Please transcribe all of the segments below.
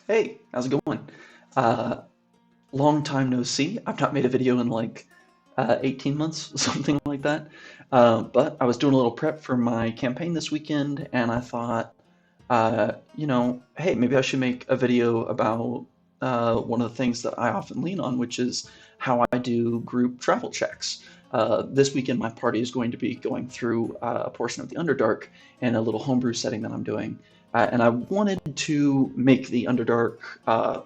Hey, how's it going? Uh, Long time no see. I've not made a video in like 18 months, something like that. But I was doing a little prep for my campaign this weekend, and I thought, hey, maybe I should make a video about one of the things that I often lean on, which is how I do group travel checks. This weekend, my party is going to be going through a portion of the Underdark in a little homebrew setting that I'm doing. And I wanted to make the Underdark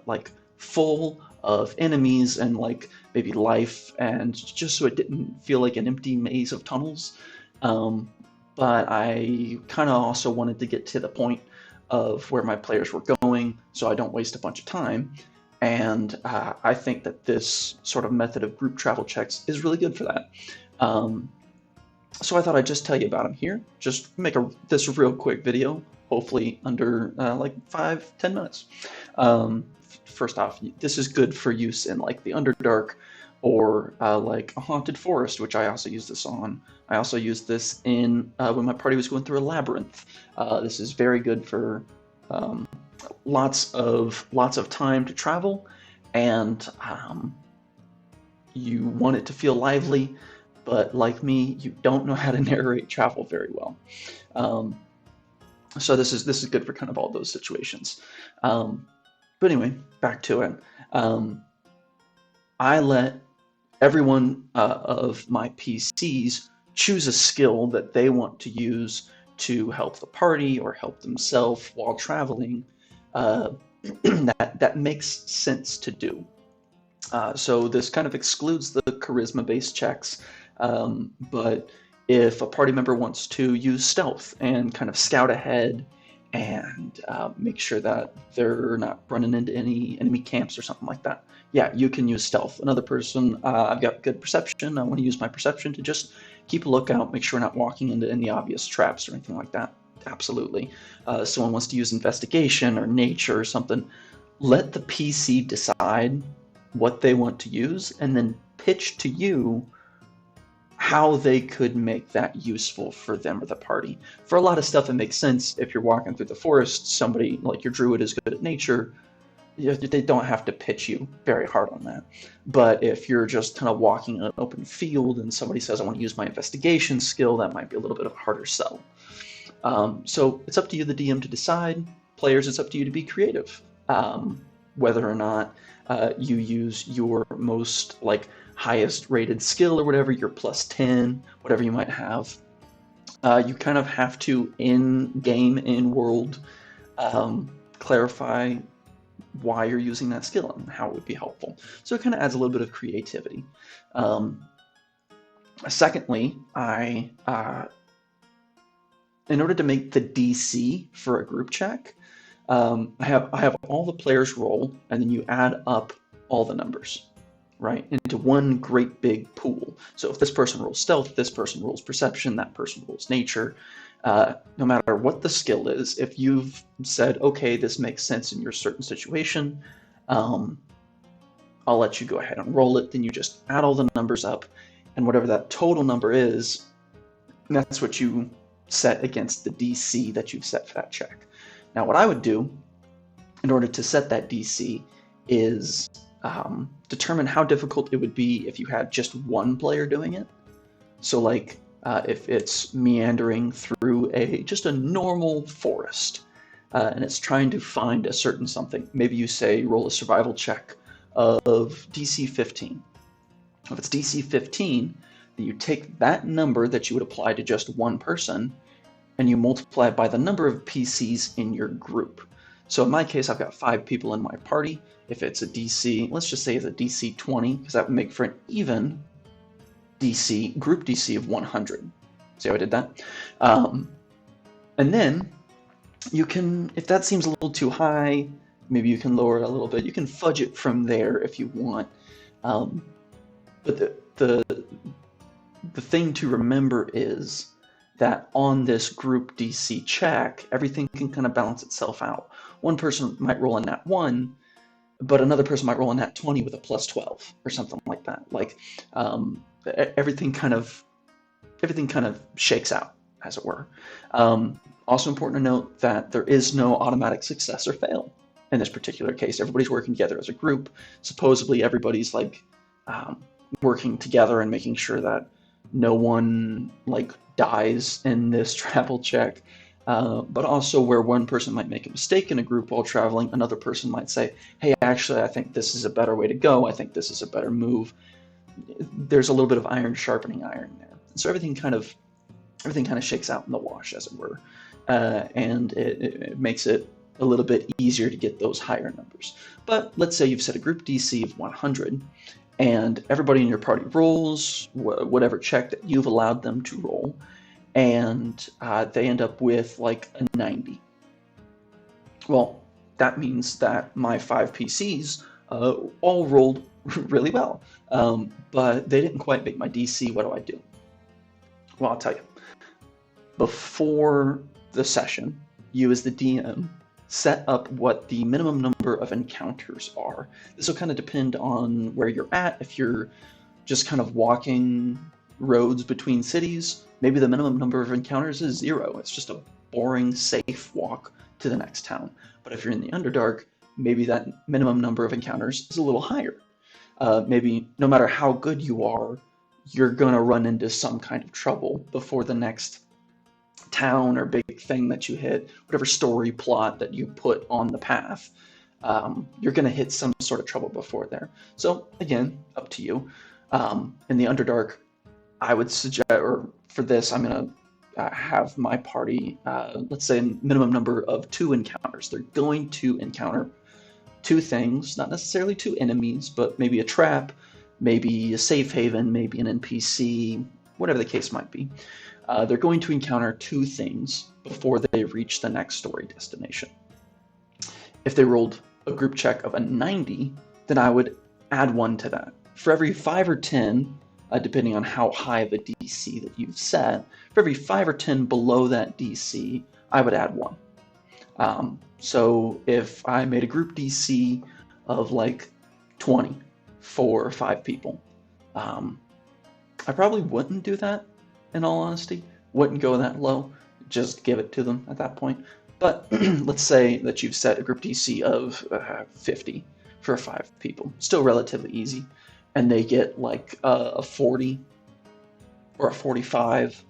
like full of enemies and like maybe life, and just so it didn't feel like an empty maze of tunnels. Um, but I kind of also wanted to get to the point of where my players were going, so I don't waste a bunch of time. And I think that this sort of method of group travel checks is really good for that. Um, so I thought I'd just tell you about them here. Just make this real quick video, hopefully under like 5-10 minutes. First off, this is good for use in like the Underdark or like a haunted forest, which I also use this on. I also used this in when my party was going through a labyrinth. This is very good for um, lots of time to travel, and you want it to feel lively, but like me, you don't know how to narrate travel very well. Um, so this is good for kind of all those situations. Um, but anyway, back to it. Um, I let everyone of my PCs choose a skill that they want to use to help the party or help themselves while traveling. Uh, that makes sense to do. So this kind of excludes the charisma-based checks, but if a party member wants to use stealth and kind of scout ahead and make sure that they're not running into any enemy camps or something like that, yeah, you can use stealth. Another person, I've got good perception. I want to use my perception to just keep a lookout, make sure we're not walking into any obvious traps or anything like that. Absolutely. Someone wants to use investigation or nature or something. Let the PC decide what they want to use and then pitch to you how they could make that useful for them or the party. For a lot of stuff, it makes sense. If you're walking through the forest, somebody like your druid is good at nature, they don't have to pitch you very hard on that. But if you're just kind of walking in an open field and somebody says, I want to use my investigation skill, that might be a little bit of a harder sell. So it's up to you, the DM, to decide. Players, it's up to you to be creative. Whether or not you use your most like highest rated skill or whatever, your plus 10, whatever you might have. You kind of have to, in game, in world, clarify why you're using that skill and how it would be helpful. So it kind of adds a little bit of creativity. Secondly, in order to make the DC for a group check, I have all the players roll, and then you add up all the numbers, right, into one great big pool. So if this person rolls stealth, this person rolls perception, that person rolls nature. No matter what the skill is, if you've said, okay, this makes sense in your certain situation, I'll let you go ahead and roll it. Then you just add all the numbers up, and whatever that total number is, that's what you set against the DC that you've set for that check. Now, what I would do in order to set that DC is determine how difficult it would be if you had just one player doing it. So like if it's meandering through just a normal forest and it's trying to find a certain something, maybe you say roll a survival check of DC 15. If it's DC 15, then you take that number that you would apply to just one person and you multiply it by the number of PCs in your group. So in my case, I've got 5 people in my party. If it's a DC, let's just say it's a DC 20, because that would make for an even group DC of 100. See how I did that? And then you can, if that seems a little too high, maybe you can lower it a little bit. You can fudge it from there if you want. But the thing to remember is that on this group DC check, everything can kind of balance itself out. One person might roll a nat 1, but another person might roll a nat 20 with a plus 12 or something like that. Like everything kind of shakes out, as it were. Also important to note that there is no automatic success or fail. in this particular case. Everybody's working together as a group. Supposedly everybody's like working together and making sure that no one like dies in this travel check. But also where one person might make a mistake in a group while traveling, another person might say, hey, actually, I think this is a better way to go. I think this is a better move. There's a little bit of iron sharpening iron there. So everything kind of shakes out in the wash, as it were. And it makes it a little bit easier to get those higher numbers. But let's say you've set a group DC of 100, and everybody in your party rolls whatever check that you've allowed them to roll, and they end up with like a 90. Well, that means that my 5 PCs all rolled really well, but they didn't quite make my DC. What do I do? Well, I'll tell you. Before the session, you as the DM set up what the minimum number of encounters are. This will kind of depend on where you're at. If you're just kind of walking roads between cities, maybe the minimum number of encounters is 0. It's just a boring, safe walk to the next town. But if you're in the Underdark, maybe that minimum number of encounters is a little higher. Maybe no matter how good you are, you're going to run into some kind of trouble before the next town or big thing that you hit, whatever story plot that you put on the path. You're going to hit some sort of trouble before there. So again, up to you. In the Underdark, I would suggest, or for this, I'm going to have my party, let's say, a minimum number of 2 encounters. They're going to encounter 2 things, not necessarily 2 enemies, but maybe a trap, maybe a safe haven, maybe an NPC, whatever the case might be. They're going to encounter 2 things before they reach the next story destination. If they rolled a group check of a 90, then I would add 1 to that. For every 5 or 10, depending on how high of a DC that you've set, for every 5 or 10 below that DC, I would add 1. So if I made a group DC of like 20 for 5 people, I probably wouldn't do that, in all honesty. Wouldn't go that low, just give it to them at that point. But let's say that you've set a group DC of 50 for 5 people, still relatively easy, and they get like a 40 or a 45.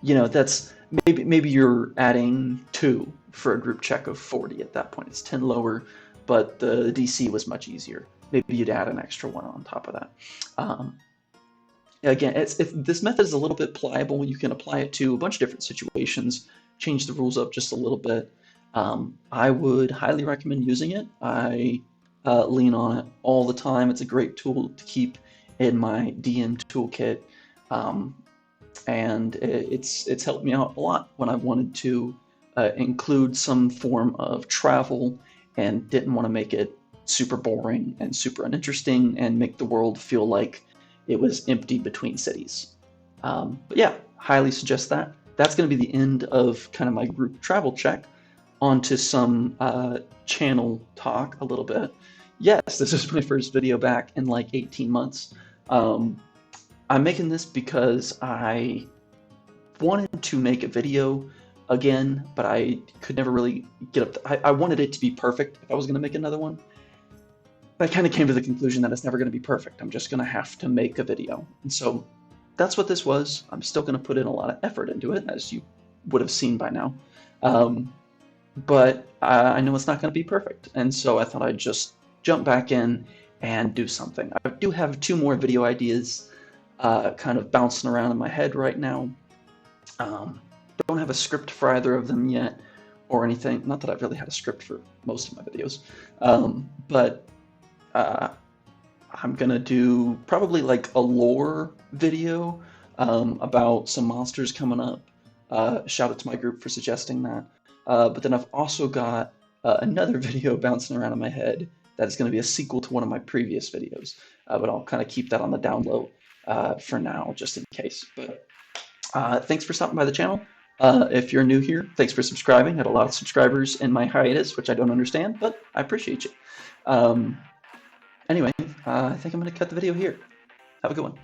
You know, that's maybe you're adding 2 for a group check of 40 at that point. It's 10 lower, but the DC was much easier. Maybe you'd add an extra 1 on top of that. Again, this method is a little bit pliable. You can apply it to a bunch of different situations, change the rules up just a little bit. I would highly recommend using it. I lean on it all the time. It's a great tool to keep in my DM toolkit, and it's helped me out a lot when I wanted to include some form of travel and didn't want to make it super boring and super uninteresting and make the world feel like it was empty between cities. But yeah, highly suggest that. That's going to be the end of kind of my group travel check. Onto some channel talk a little bit. Yes, this is my first video back in like 18 months. I'm making this because I wanted to make a video again, but I could never really get up. I wanted it to be perfect if I was going to make another one. I kind of came to the conclusion that it's never going to be perfect. I'm just going to have to make a video. And so that's what this was. I'm still going to put in a lot of effort into it, as you would have seen by now. But I know it's not going to be perfect. And so I thought I'd just jump back in and do something. I do have 2 more video ideas kind of bouncing around in my head right now. Don't have a script for either of them yet or anything. Not that I've really had a script for most of my videos. But I'm gonna do probably like a lore video about some monsters coming up. Shout out to my group for suggesting that. But then I've also got another video bouncing around in my head that is going to be a sequel to one of my previous videos. But I'll kind of keep that on the down low for now, just in case. But thanks for stopping by the channel. If you're new here, thanks for subscribing. I had a lot of subscribers in my hiatus, which I don't understand, but I appreciate you. Anyway, I think I'm going to cut the video here. Have a good one.